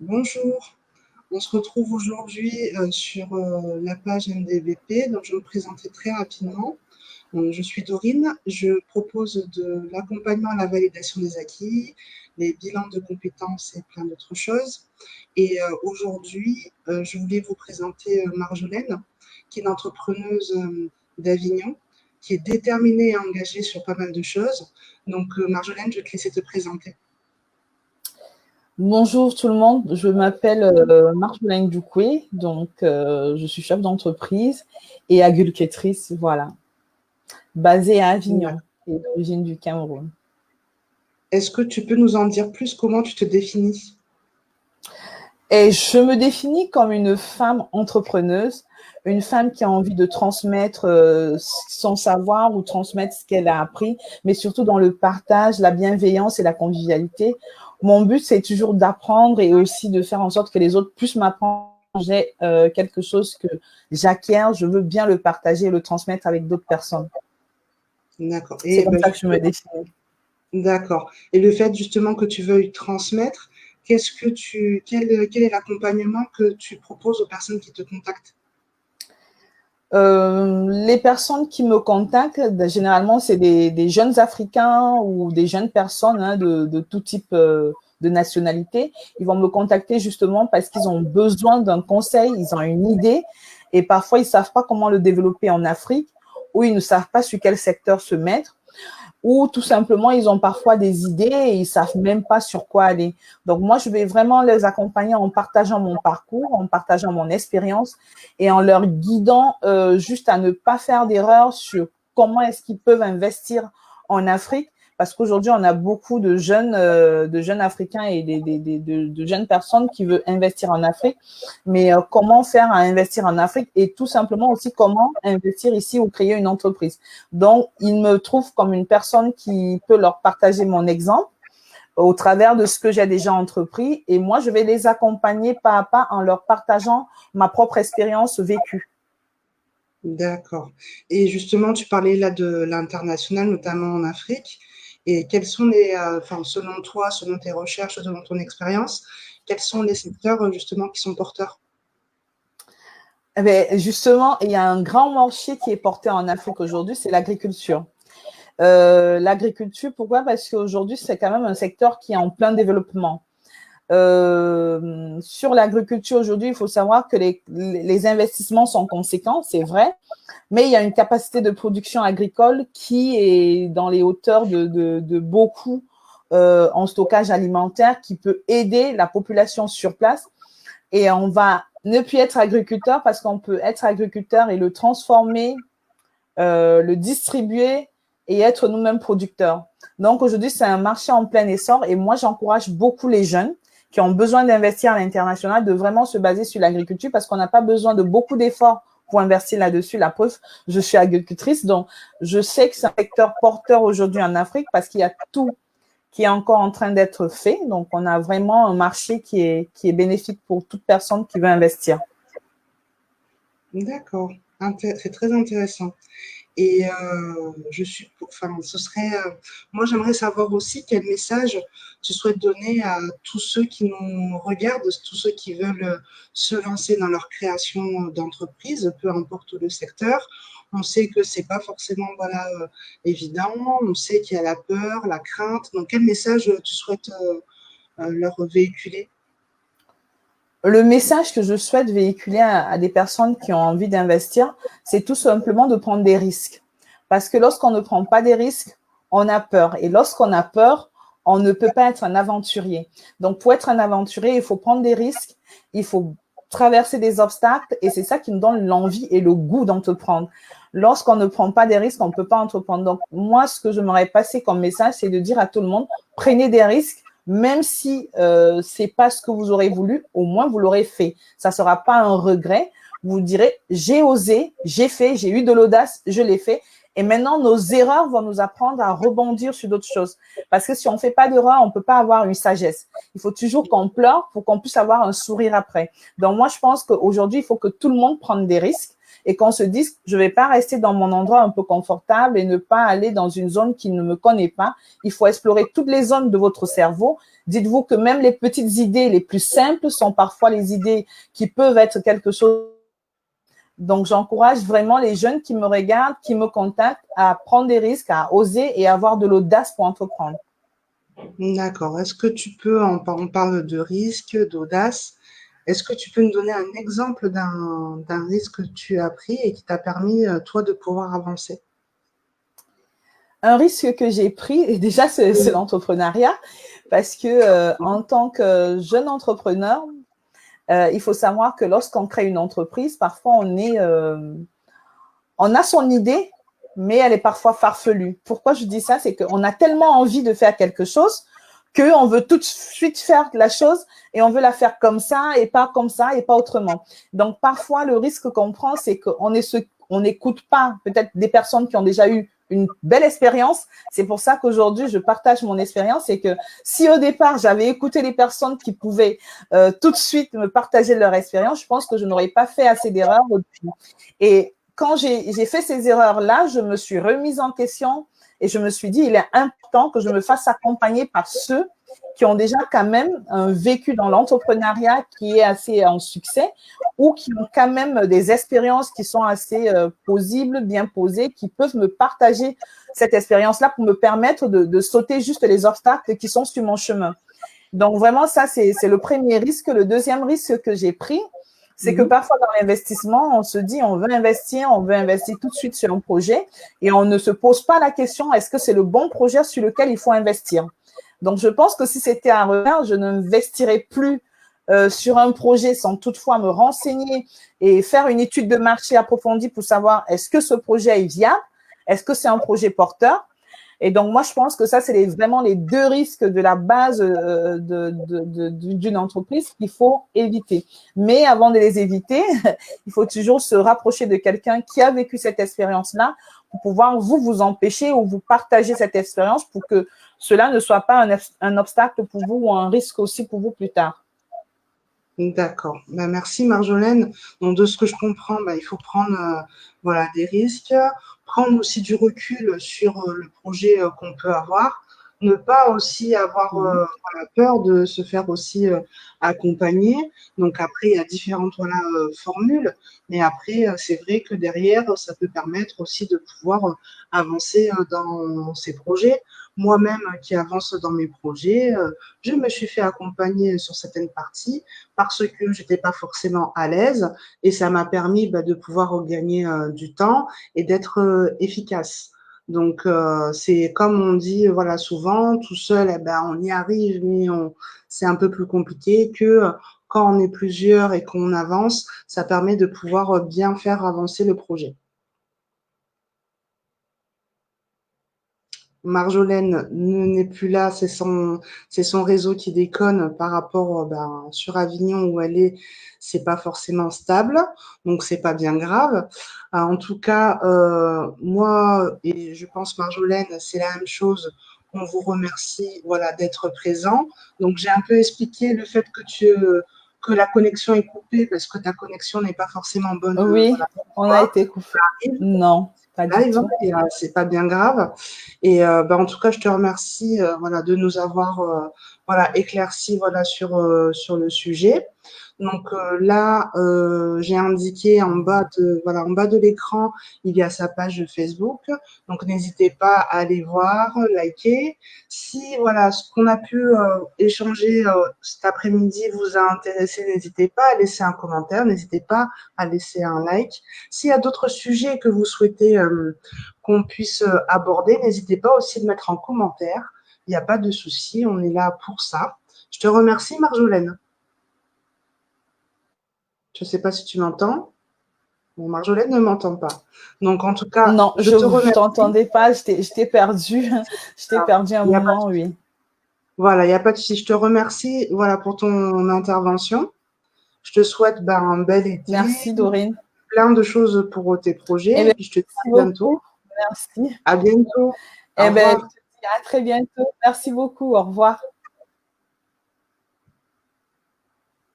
Bonjour, on se retrouve aujourd'hui sur la page MDVP. Donc, je vais me présenter très rapidement. Donc, je suis Dorine, je propose de l'accompagnement à la validation des acquis, les bilans de compétences et plein d'autres choses. Et aujourd'hui, je voulais vous présenter Marjolaine, qui est une entrepreneuse d'Avignon, qui est déterminée et engagée sur pas mal de choses. Donc, Marjolaine, je vais te laisser te présenter. Bonjour tout le monde, je m'appelle Marjolaine Doucoué, donc je suis chef d'entreprise et agricultrice, voilà, basée à Avignon et d'origine du Cameroun. Est-ce que tu peux nous en dire plus comment tu te définis? Et je me définis comme une femme entrepreneuse, une femme qui a envie de transmettre son savoir ou transmettre ce qu'elle a appris, mais surtout dans le partage, la bienveillance et la convivialité. Mon but, c'est toujours d'apprendre et aussi de faire en sorte que les autres puissent m'apprendre. J'ai quelque chose que j'acquiers, je veux bien le partager et le transmettre avec d'autres personnes. D'accord. C'est Et comme ben, ça que je me définis. d'accord. Et le fait justement que tu veuilles transmettre, quel est l'accompagnement que tu proposes aux personnes qui te contactent? Les personnes qui me contactent, généralement, c'est des jeunes Africains ou des jeunes personnes de tout type de nationalité. Ils vont me contacter justement parce qu'ils ont besoin d'un conseil, ils ont une idée et parfois ils ne savent pas comment le développer en Afrique ou ils ne savent pas sur quel secteur se mettre ou tout simplement, ils ont parfois des idées et ils ne savent même pas sur quoi aller. Donc, moi, je vais vraiment les accompagner en partageant mon parcours, en partageant mon expérience et en leur guidant juste à ne pas faire d'erreurs sur comment est-ce qu'ils peuvent investir en Afrique. Parce qu'aujourd'hui, on a beaucoup de jeunes Africains et de jeunes personnes qui veulent investir en Afrique. Mais comment faire à investir en Afrique et tout simplement aussi comment investir ici ou créer une entreprise. Donc, ils me trouvent comme une personne qui peut leur partager mon exemple au travers de ce que j'ai déjà entrepris. Et moi, je vais les accompagner pas à pas en leur partageant ma propre expérience vécue. D'accord. Et justement, tu parlais là de l'international, notamment en Afrique. Et quels sont enfin, selon toi, selon tes recherches, selon ton expérience, quels sont les secteurs justement qui sont porteurs? Eh bien, justement, il y a un grand marché qui est porté en Afrique aujourd'hui, c'est l'agriculture. L'agriculture, pourquoi? Parce qu'aujourd'hui, c'est quand même un secteur qui est en plein développement. Sur l'agriculture aujourd'hui, il faut savoir que les investissements sont conséquents, c'est vrai, mais il y a une capacité de production agricole qui est dans les hauteurs de beaucoup en stockage alimentaire qui peut aider la population sur place. Et on va ne plus être agriculteur parce qu'on peut être agriculteur et le transformer, le distribuer et être nous-mêmes producteurs. Donc aujourd'hui, c'est un marché en plein essor et moi, j'encourage beaucoup les jeunes qui ont besoin d'investir à l'international de vraiment se baser sur l'agriculture parce qu'on n'a pas besoin de beaucoup d'efforts pour investir là-dessus. La preuve, je suis agricultrice, donc je sais que c'est un secteur porteur aujourd'hui en Afrique parce qu'il y a tout qui est encore en train d'être fait. Donc, on a vraiment un marché qui est bénéfique pour toute personne qui veut investir. D'accord. C'est très intéressant. Et enfin, moi, j'aimerais savoir aussi quel message tu souhaites donner à tous ceux qui nous regardent, tous ceux qui veulent se lancer dans leur création d'entreprise, peu importe le secteur. On sait que c'est pas forcément, voilà, évident. On sait qu'il y a la peur, la crainte. Donc, quel message tu souhaites leur véhiculer? Le message que je souhaite véhiculer à des personnes qui ont envie d'investir, c'est tout simplement de prendre des risques. Parce que lorsqu'on ne prend pas des risques, on a peur. Et lorsqu'on a peur, on ne peut pas être un aventurier. Donc, pour être un aventurier, il faut prendre des risques, il faut traverser des obstacles et c'est ça qui nous donne l'envie et le goût d'entreprendre. Lorsqu'on ne prend pas des risques, on ne peut pas entreprendre. Donc, moi, ce que je m'aurais passé comme message, c'est de dire à tout le monde, prenez des risques, même si c'est pas ce que vous aurez voulu, au moins vous l'aurez fait. Ça sera pas un regret. Vous direz, j'ai osé, j'ai fait, j'ai eu de l'audace, je l'ai fait. Et maintenant, nos erreurs vont nous apprendre à rebondir sur d'autres choses. Parce que si on fait pas d'erreur, on peut pas avoir une sagesse. Il faut toujours qu'on pleure pour qu'on puisse avoir un sourire après. Donc moi, je pense qu'aujourd'hui, il faut que tout le monde prenne des risques. et qu'on se dise, je ne vais pas rester dans mon endroit un peu confortable et ne pas aller dans une zone qui ne me connaît pas. Il faut explorer toutes les zones de votre cerveau. Dites-vous que même les petites idées les plus simples sont parfois les idées qui peuvent être quelque chose. Donc, j'encourage vraiment les jeunes qui me regardent, qui me contactent à prendre des risques, à oser et avoir de l'audace pour entreprendre. D'accord. Est-ce que tu peux, on parle de risque, d'audace, est-ce que tu peux nous donner un exemple d'un risque que tu as pris et qui t'a permis, toi, de pouvoir avancer? Un risque que j'ai pris, et déjà, c'est l'entrepreneuriat, parce que en tant que jeune entrepreneur, il faut savoir que lorsqu'on crée une entreprise, parfois on a son idée, mais elle est parfois farfelue. Pourquoi je dis ça? C'est qu'on a tellement envie de faire quelque chose qu'on veut tout de suite faire la chose et on veut la faire comme ça et pas autrement. Donc, parfois, le risque qu'on prend, c'est qu'on n'écoute pas peut-être des personnes qui ont déjà eu une belle expérience. C'est pour ça qu'aujourd'hui, je partage mon expérience. C'est que si au départ, j'avais écouté les personnes qui pouvaient tout de suite me partager leur expérience, je pense que je n'aurais pas fait assez d'erreurs. Et quand j'ai fait ces erreurs-là, je me suis remise en question et je me suis dit, il est important que je me fasse accompagner par ceux qui ont déjà quand même un vécu dans l'entrepreneuriat qui est assez en succès ou qui ont quand même des expériences qui sont assez plausibles, bien posées, qui peuvent me partager cette expérience-là pour me permettre de sauter juste les obstacles qui sont sur mon chemin. Donc, vraiment, ça, c'est le premier risque. Le deuxième risque que j'ai pris, c'est que parfois dans l'investissement, on se dit on veut investir tout de suite sur un projet et on ne se pose pas la question est-ce que c'est le bon projet sur lequel il faut investir. Donc, je pense que si c'était à refaire, je n'investirais plus sur un projet sans toutefois me renseigner et faire une étude de marché approfondie pour savoir est-ce que ce projet est viable, est-ce que c'est un projet porteur. Et donc, moi, je pense que ça, c'est vraiment les deux risques de la base d'une entreprise qu'il faut éviter. Mais avant de les éviter, il faut toujours se rapprocher de quelqu'un qui a vécu cette expérience-là pour pouvoir vous empêcher ou vous partager cette expérience pour que cela ne soit pas un obstacle pour vous ou un risque aussi pour vous plus tard. D'accord. Bah, merci Marjolaine. Donc, de ce que je comprends, bah, il faut prendre voilà, des risques, prendre aussi du recul sur le projet qu'on peut avoir, ne pas aussi avoir voilà, peur de se faire aussi accompagner. Donc après, il y a différentes voilà, formules, mais après, c'est vrai que derrière, ça peut permettre aussi de pouvoir avancer dans ces projets. Moi-même qui avance dans mes projets, je me suis fait accompagner sur certaines parties parce que j'étais pas forcément à l'aise et ça m'a permis bah, de pouvoir gagner du temps et d'être efficace. Donc c'est comme on dit voilà souvent tout seul eh ben on y arrive mais c'est un peu plus compliqué que quand on est plusieurs et qu'on avance, ça permet de pouvoir bien faire avancer le projet. Marjolaine n'est plus là, c'est son réseau qui déconne par rapport ben, sur Avignon où elle est, c'est pas forcément stable, donc c'est pas bien grave. En tout cas, moi et je pense Marjolaine, c'est la même chose. On vous remercie voilà d'être présent. Donc j'ai un peu expliqué le fait que la connexion est coupée parce que ta connexion n'est pas forcément bonne. Oui, Voilà, on a été coupé. Non, pas du live tout. et c'est pas bien grave. Et bah, en tout cas, je te remercie voilà, de nous avoir voilà, éclairci voilà, sur le sujet. Donc là, j'ai indiqué voilà, en bas de l'écran, il y a sa page Facebook. Donc n'hésitez pas à aller voir, liker. Si voilà, ce qu'on a pu échanger cet après-midi vous a intéressé, n'hésitez pas à laisser un commentaire, n'hésitez pas à laisser un like. S'il y a d'autres sujets que vous souhaitez qu'on puisse aborder, n'hésitez pas aussi de mettre en commentaire. Il n'y a pas de souci, on est là pour ça. Je te remercie, Marjolaine. Je ne sais pas si tu m'entends. Bon, Marjolaine ne m'entend pas. Donc, en tout cas, Non, je je te ne remercie. t'entendais pas, je t'ai perdu. Je t'ai perdu un moment, oui. Voilà, il n'y a pas de souci. Je te remercie voilà, pour ton intervention. Je te souhaite ben, un bel été. Merci, Dorine. Plein de choses pour tes projets. Eh bien, Et puis, je te dis à merci bientôt. beaucoup. Merci. À bientôt. Au Eh bien, revoir. je te dis à très bientôt. Merci beaucoup. Au revoir.